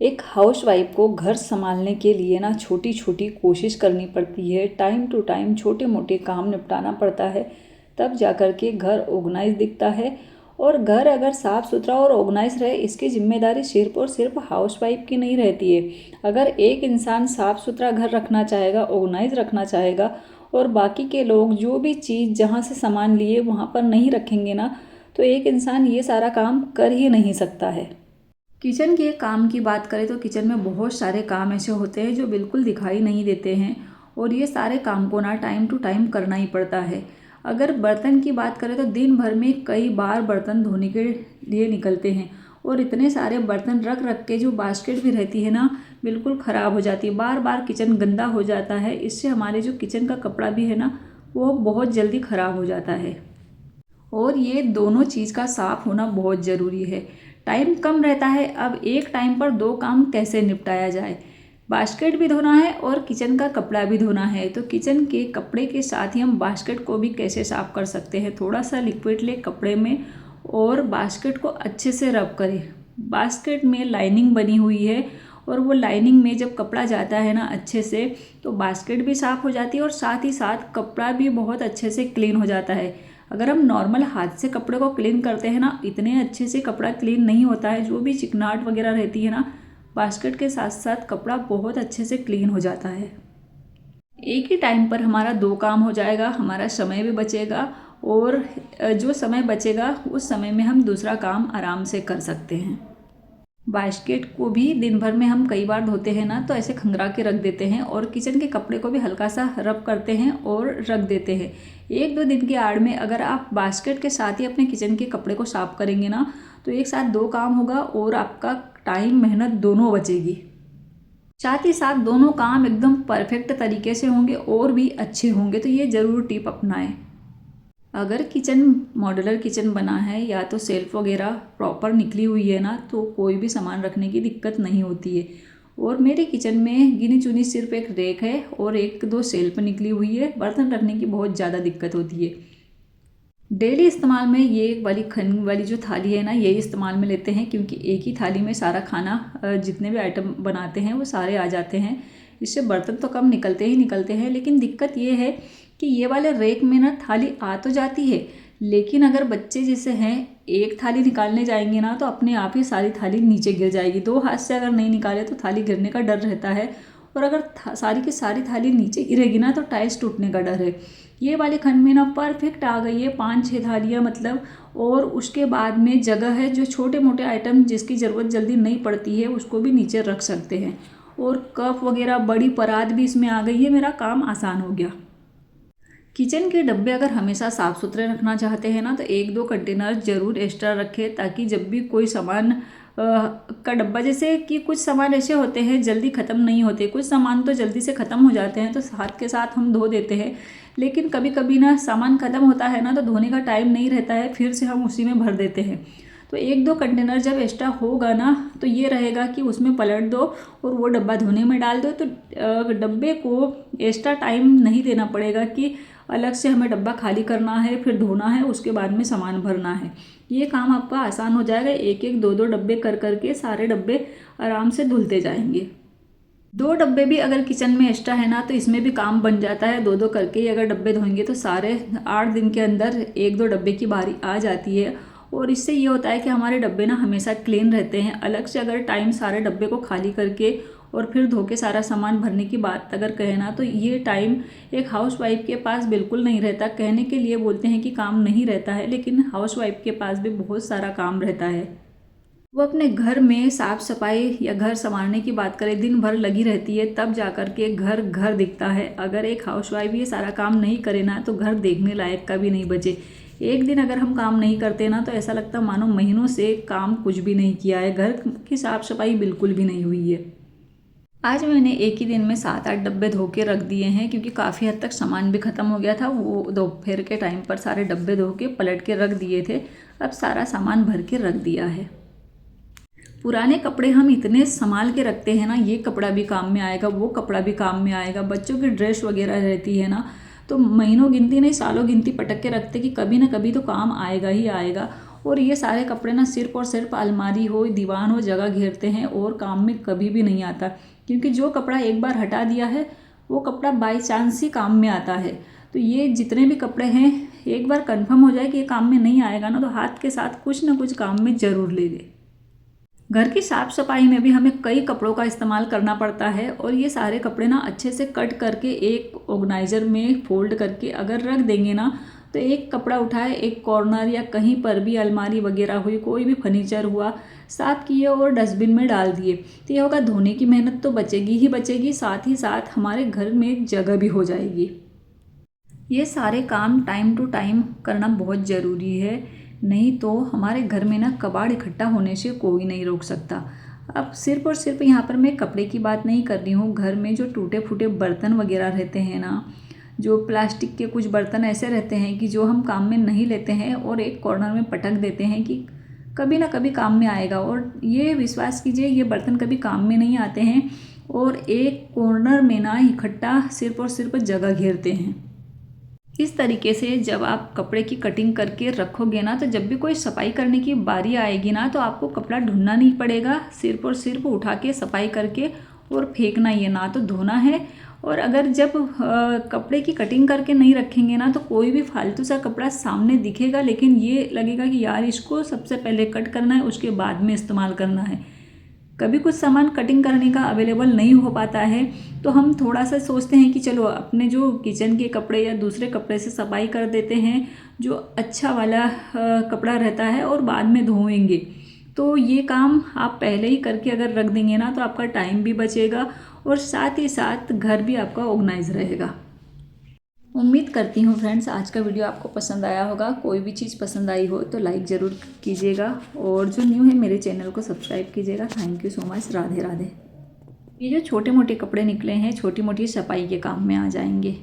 एक हाउसवाइफ को घर संभालने के लिए ना छोटी छोटी कोशिश करनी पड़ती है, टाइम टू टाइम छोटे मोटे काम निपटाना पड़ता है, तब जा कर के घर ऑर्गेनाइज दिखता है। और घर अगर साफ़ सुथरा और ऑर्गेनाइज रहे, इसकी जिम्मेदारी सिर्फ और सिर्फ हाउसवाइफ की नहीं रहती है। अगर एक इंसान साफ़ सुथरा घर रखना चाहेगा, ऑर्गेनाइज रखना चाहेगा, और बाकी के लोग जो भी चीज़ जहाँ से सामान लिए वहाँ पर नहीं रखेंगे ना, तो एक इंसान ये सारा काम कर ही नहीं सकता है। किचन के काम की बात करें तो किचन में बहुत सारे काम ऐसे होते हैं जो बिल्कुल दिखाई नहीं देते हैं, और ये सारे काम को ना टाइम टू टाइम करना ही पड़ता है। अगर बर्तन की बात करें तो दिन भर में कई बार बर्तन धोने के लिए निकलते हैं, और इतने सारे बर्तन रख रख के जो बास्केट भी रहती है ना, बिल्कुल ख़राब हो जाती है। बार बार किचन गंदा हो जाता है, इससे हमारे जो किचन का कपड़ा भी है ना, वो बहुत जल्दी ख़राब हो जाता है। और ये दोनों चीज़ का साफ होना बहुत ज़रूरी है। टाइम कम रहता है, अब एक टाइम पर दो काम कैसे निपटाया जाए। बास्केट भी धोना है और किचन का कपड़ा भी धोना है, तो किचन के कपड़े के साथ ही हम बास्केट को भी कैसे साफ कर सकते हैं। थोड़ा सा लिक्विड ले कपड़े में और बास्केट को अच्छे से रब करें। बास्केट में लाइनिंग बनी हुई है, और वो लाइनिंग में जब कपड़ा जाता है ना अच्छे से, तो बास्केट भी साफ़ हो जाती है और साथ ही साथ कपड़ा भी बहुत अच्छे से क्लीन हो जाता है। अगर हम नॉर्मल हाथ से कपड़े को क्लीन करते हैं ना, इतने अच्छे से कपड़ा क्लीन नहीं होता है। जो भी चिकनाहट वगैरह रहती है ना, बास्केट के साथ साथ कपड़ा बहुत अच्छे से क्लीन हो जाता है। एक ही टाइम पर हमारा दो काम हो जाएगा, हमारा समय भी बचेगा, और जो समय बचेगा उस समय में हम दूसरा काम आराम से कर सकते हैं। बास्केट को भी दिन भर में हम कई बार धोते हैं ना, तो ऐसे खंगरा के रख देते हैं, और किचन के कपड़े को भी हल्का सा रब करते हैं और रख देते हैं। एक दो दिन की आड़ में अगर आप बास्केट के साथ ही अपने किचन के कपड़े को साफ करेंगे ना, तो एक साथ दो काम होगा और आपका टाइम मेहनत दोनों बचेगी। साथ ही साथ दोनों काम एकदम परफेक्ट तरीके से होंगे और भी अच्छे होंगे, तो ये ज़रूर टिप अपनाएं। अगर किचन मॉड्यूलर किचन बना है या तो सेल्फ वगैरह प्रॉपर निकली हुई है ना, तो कोई भी सामान रखने की दिक्कत नहीं होती है। और मेरे किचन में गिनी चुनी सिर्फ एक रैक है और एक दो सेल्फ निकली हुई है। बर्तन रखने की बहुत ज़्यादा दिक्कत होती है। डेली इस्तेमाल में ये वाली खन वाली जो थाली है ना, ये इस्तेमाल में लेते हैं, क्योंकि एक ही थाली में सारा खाना जितने भी आइटम बनाते हैं वो सारे आ जाते हैं। इससे बर्तन तो कम निकलते ही निकलते हैं। लेकिन दिक्कत ये है कि ये वाले रैक में ना थाली आ तो जाती है, लेकिन अगर बच्चे जैसे हैं एक थाली निकालने जाएंगे ना, तो अपने आप ही सारी थाली नीचे गिर जाएगी। दो हाथ से अगर नहीं निकाले तो थाली गिरने का डर रहता है, और अगर सारी की सारी थाली नीचे गिरेगी ना, तो टाइल्स टूटने का डर है। ये वाले खंड में ना परफेक्ट आ गई है, 5-6 थालियाँ मतलब। और उसके बाद में जगह है, जो छोटे मोटे आइटम जिसकी ज़रूरत जल्दी नहीं पड़ती है उसको भी नीचे रख सकते हैं। और कप वगैरह बड़ी परात भी इसमें आ गई है, मेरा काम आसान हो गया। किचन के डब्बे अगर हमेशा साफ़ सुथरे रखना चाहते हैं ना, तो एक दो कंटेनर ज़रूर एक्स्ट्रा रखें, ताकि जब भी कोई सामान का डब्बा, जैसे कि कुछ सामान ऐसे होते हैं जल्दी ख़त्म नहीं होते, कुछ सामान तो जल्दी से ख़त्म हो जाते हैं तो साथ के साथ हम धो देते हैं। लेकिन कभी कभी ना सामान ख़त्म होता है ना, तो धोने का टाइम नहीं रहता है, फिर से हम उसी में भर देते हैं। तो एक दो कंटेनर जब एक्स्ट्रा होगा ना, तो ये रहेगा कि उसमें पलट दो और वो डब्बा धोने में डाल दो, तो डब्बे को एक्स्ट्रा टाइम नहीं देना पड़ेगा कि अलग से हमें डब्बा खाली करना है, फिर धोना है, उसके बाद में सामान भरना है। ये काम आपका आसान हो जाएगा। एक एक दो दो डब्बे कर करके सारे डब्बे आराम से धुलते जाएंगे। दो डब्बे भी अगर किचन में एक्स्ट्रा है ना, तो इसमें भी काम बन जाता है। दो दो करके ही अगर डब्बे धोएंगे तो सारे 8 दिन के अंदर एक दो डब्बे की बारी आ जाती है। और इससे ये होता है कि हमारे डब्बे ना हमेशा क्लीन रहते हैं। अलग से अगर टाइम सारे डब्बे को खाली करके और फिर धो के सारा सामान भरने की बात अगर कहें ना, तो ये टाइम एक हाउसवाइफ के पास बिल्कुल नहीं रहता। कहने के लिए बोलते हैं कि काम नहीं रहता है, लेकिन हाउसवाइफ के पास भी बहुत सारा काम रहता है। वो अपने घर में साफ सफाई या घर संभालने की बात करें, दिन भर लगी रहती है, तब जा कर के घर घर दिखता है। अगर एक हाउसवाइफ ये सारा काम नहीं करे ना, तो घर देखने लायक का भी नहीं बचे। एक दिन अगर हम काम नहीं करते ना, तो ऐसा लगता मानो महीनों से काम कुछ भी नहीं किया है, घर की साफ सफाई बिल्कुल भी नहीं हुई है। आज मैंने एक ही दिन में 7-8 डब्बे धो के रख दिए हैं, क्योंकि काफ़ी हद तक सामान भी ख़त्म हो गया था। वो दोपहर के टाइम पर सारे डब्बे धो के पलट के रख दिए थे। अब सारा सामान भर के रख दिया है। पुराने कपड़े हम इतने संभाल के रखते हैं ना, ये कपड़ा भी काम में आएगा, वो कपड़ा भी काम में आएगा। बच्चों की ड्रेस वगैरह रहती है ना, तो महीनों गिनती नहीं सालों गिनती पटक के रखते कि कभी ना कभी तो काम आएगा ही आएगा। और ये सारे कपड़े ना सिर्फ और सिर्फ अलमारी हो, दीवान हो, जगह घेरते हैं और काम में कभी भी नहीं आता, क्योंकि जो कपड़ा एक बार हटा दिया है वो कपड़ा बाई चांस ही काम में आता है। तो ये जितने भी कपड़े हैं, एक बार कंफर्म हो जाए कि ये काम में नहीं आएगा ना, तो हाथ के साथ कुछ ना कुछ काम में ज़रूर ले ले। घर की साफ़ सफाई में भी हमें कई कपड़ों का इस्तेमाल करना पड़ता है, और ये सारे कपड़े ना अच्छे से कट करके एक ऑर्गेनाइज़र में फोल्ड करके अगर रख देंगे ना, तो एक कपड़ा उठाए एक कॉर्नर या कहीं पर भी अलमारी वगैरह हुई, कोई भी फर्नीचर हुआ, साफ़ किए और डस्टबिन में डाल दिए, तो ये होगा धोने की मेहनत तो बचेगी ही बचेगी, साथ ही साथ हमारे घर में एक जगह भी हो जाएगी। ये सारे काम टाइम टू टाइम करना बहुत ज़रूरी है, नहीं तो हमारे घर में ना कबाड़ इकट्ठा होने से कोई नहीं रोक सकता। अब सिर्फ और सिर्फ यहाँ पर मैं कपड़े की बात नहीं कर रही हूँ, घर में जो टूटे फूटे बर्तन वगैरह रहते हैं ना, जो प्लास्टिक के कुछ बर्तन ऐसे रहते हैं कि जो हम काम में नहीं लेते हैं और एक कॉर्नर में पटक देते हैं कि कभी ना कभी काम में आएगा, और ये विश्वास कीजिए ये बर्तन कभी काम में नहीं आते हैं और एक कॉर्नर में ना इकट्ठा सिर्फ और सिर्फ जगह घेरते हैं। इस तरीके से जब आप कपड़े की कटिंग करके रखोगे ना, तो जब भी कोई सफाई करने की बारी आएगी ना, तो आपको कपड़ा ढूंढना नहीं पड़ेगा, सिर्फ और सिर्फ उठा के सफाई करके और फेंकना ही है, ना तो धोना है। और अगर जब कपड़े की कटिंग करके नहीं रखेंगे ना, तो कोई भी फालतू सा कपड़ा सामने दिखेगा, लेकिन ये लगेगा कि यार इसको सबसे पहले कट करना है, उसके बाद में इस्तेमाल करना है। कभी कुछ सामान कटिंग करने का अवेलेबल नहीं हो पाता है, तो हम थोड़ा सा सोचते हैं कि चलो अपने जो किचन के कपड़े या दूसरे कपड़े से सफाई कर देते हैं, जो अच्छा वाला कपड़ा रहता है, और बाद में धोएंगे। तो ये काम आप पहले ही करके अगर रख देंगे ना, तो आपका टाइम भी बचेगा और साथ ही साथ घर भी आपका ऑर्गेनाइज रहेगा। उम्मीद करती हूँ फ्रेंड्स आज का वीडियो आपको पसंद आया होगा। कोई भी चीज़ पसंद आई हो तो लाइक ज़रूर कीजिएगा, और जो न्यू है मेरे चैनल को सब्सक्राइब कीजिएगा। Thank you so much. Radhe Radhe. ये जो छोटे मोटे कपड़े निकले हैं, छोटी मोटी सफाई के काम में आ जाएंगे।